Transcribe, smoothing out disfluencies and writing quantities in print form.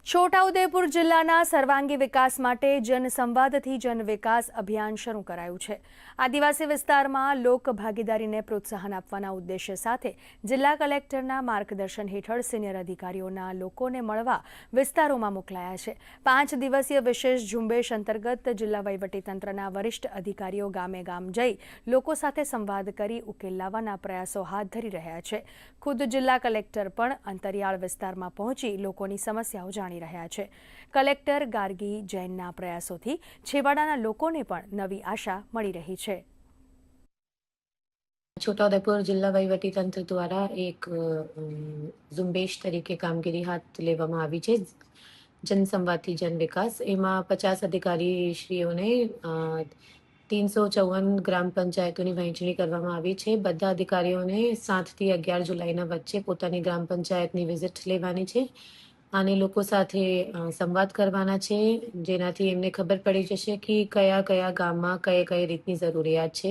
છોટાઉદેપુર જિલ્લાના સર્વાંગી વિકાસ માટે જનસંવાદથી જનવિકાસ અભિયાન શરૂ કરાયું છે। આદિવાસી વિસ્તારમાં લોક ભાગીદારીને પ્રોત્સાહન આપવાના ઉદ્દેશ્ય સાથે જિલ્લા કલેક્ટરના માર્ગદર્શન હેઠળ સિનિયર અધિકારીઓના લોકોને મળવા વિસ્તારોમાં મોકલાયા છે। 5 દિવસીય વિશેષ ઝુંબેશ અંતર્ગત જિલ્લા વહીવટીતંત્રના વરિષ્ઠ અધિકારીઓ ગામે ગામ જઈ લોકો સાથે સંવાદ કરી ઉકેલ લાવવાના પ્રયાસો હાથ ધરી રહ્યા છે। ખુદ જિલ્લા કલેક્ટર પણ અંતરિયાળ વિસ્તારમાં પહોંચી લોકોની સમસ્યાઓ જાણી રહ્યા છે। કલેક્ટર ગાર્ગી જૈનના પ્રયાસોથી છેવાડાના લોકોને પણ નવી આશા મળી રહી છે। છોટાઉદેપુર જિલ્લા વહીવટીતંત્ર દ્વારા એક ઝુંબેશ તરીકે કામગીરી હાથ લેવામાં આવી છે। જનસંવાદથી જનવિકાસ એમાં 50 અધિકારીશ્રીઓને 354 ગ્રામ પંચાયતોની વહેંચણી કરવામાં આવી છે। બધા અધિકારીઓને 7 થી 11 જુલાઈના વચ્ચે પોતાની ગ્રામ પંચાયતની વિઝિટ લેવાની છે અને લોકો સાથે સંવાદ કરવાના છે, જેનાથી એમને ખબર પડી જશે કે કયા કયા ગામમાં કઈ કઈ રીતની જરૂરિયાત છે।